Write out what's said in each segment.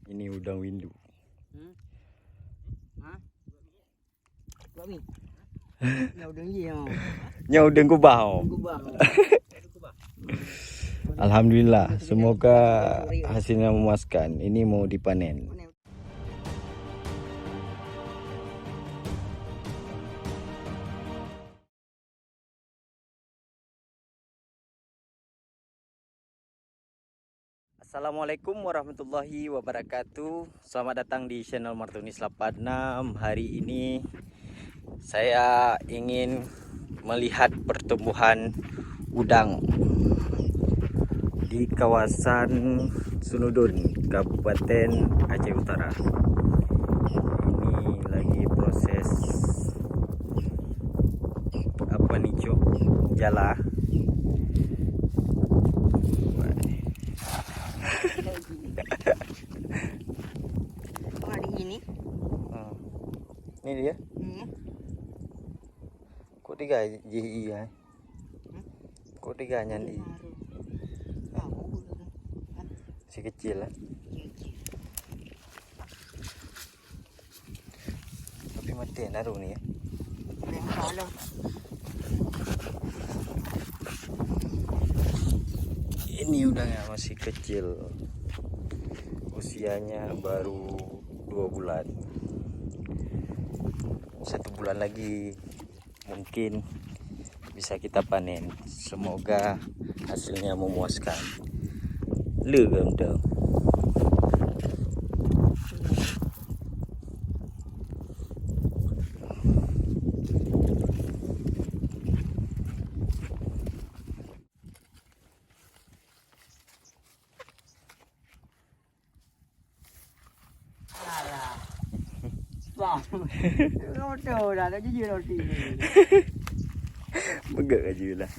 Ini udang windu. Nya udang kubah. Alhamdulillah, semoga hasilnya memuaskan. Ini mau dipanen. Assalamualaikum warahmatullahi wabarakatuh. Selamat datang di channel Martunis 86. Hari ini saya ingin melihat pertumbuhan udang di kawasan Sunudun, Kabupaten Aceh Utara. Ini lagi proses apa nih, Cok? Jala. Ini Ini dia. Kok tiga JI ya? Kok tiga nyandi? Si kecil lah. Tapi mati naruh nih ya. Ini udangnya masih kecil. Usianya baru 2 bulan. 1 bulan lagi mungkin bisa kita panen. Semoga hasilnya memuaskan. Legam dong. Roto dah, tak jadi roti ni. Begak aja lah.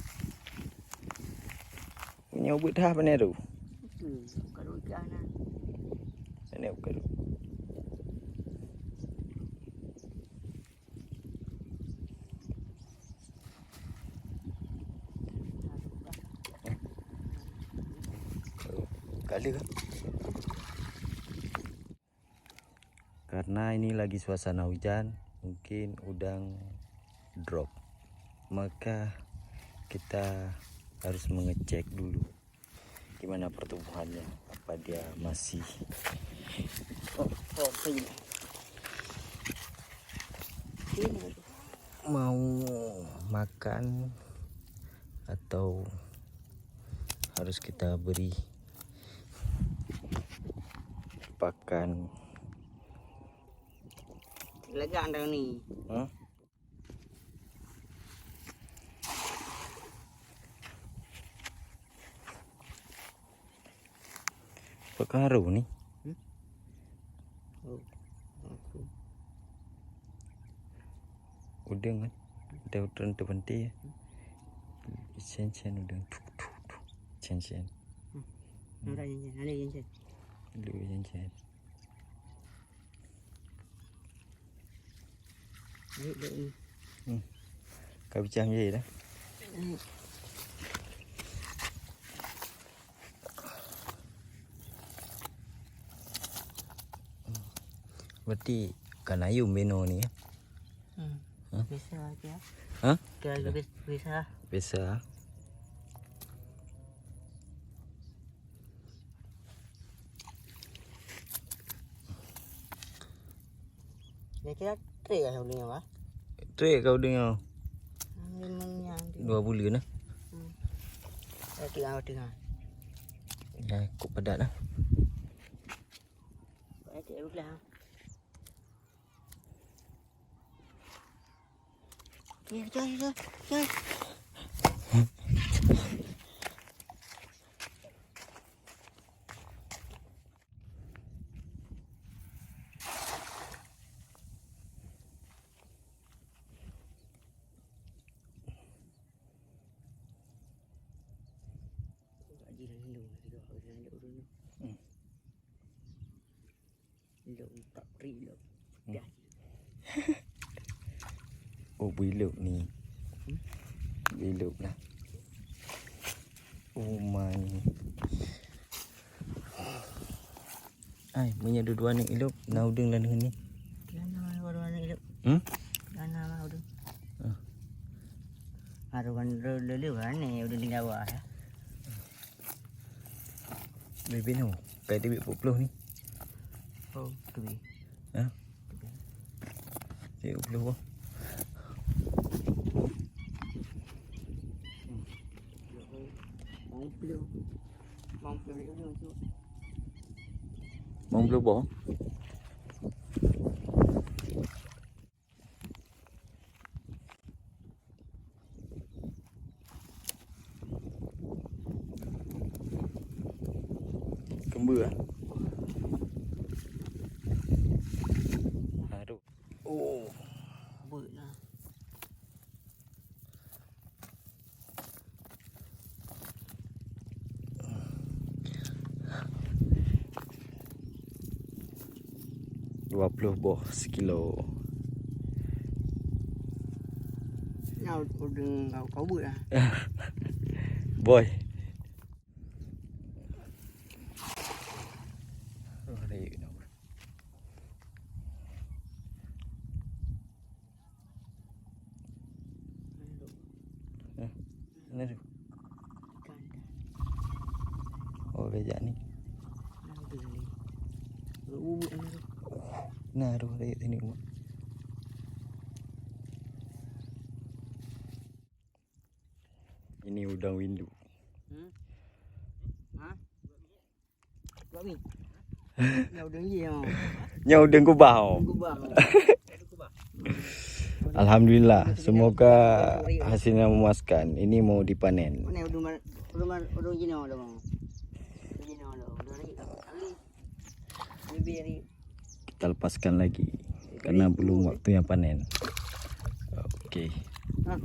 Punya ubut dah apa ni tu? Kalau ikan lah. Ini bukan. Kali kan? Karena ini lagi suasana hujan, mungkin udang drop. Maka kita harus mengecek dulu gimana pertumbuhannya, apa dia masih mau makan atau harus kita beri pakan. Lega anda ni. Pekaru nih. Udang kan? Ada udang terpenting ya. Sen-sen udang. Sen-sen. Ada yang sen. Lu sen-sen. Kau bincang je dah. Berarti ikan ayam beno ni ya? Bisa aja. Hah? Kira bisa. Biasa. Dia kira tray lah boleh apa? Trik kau dengar. Memangnya. 2 bulan lah. Tengah. Ya, kok padat lah. Baik udah. Ya, jom. Oh, biluk ni. Biluk lah. Oh my. Ai, punya dua-dua ni hidup. Nah, udang lah dengan ni. Jangan warna hidup. Jangan mah udah. Haruan dulu kan ni udah di bawah ya. Bebe no. Pai dia 40 ni. Oh, tu bi. Ha? Dia 40 bah. Mong blue bah. Kembar ah. Aduh. Oh, Buat lah. dua puluh boh sekilo. Nào đừng có bụi à. Boy. Oh, ada yuk nak. Mana tu? Oh, bejak ni. Nah, aduh, ada yuk sini. Ini udang windu. Hả? Có gì? Đâu đứng gì không? Nya udang kubau. Kubang. Alhamdulillah, semoga hasilnya memuaskan. Ini mau dipanen. Mana udah gini ada bang. Gini ada. Udah lagi. Beri. Kita lepaskan lagi karena belum waktunya panen. Oke. Hah?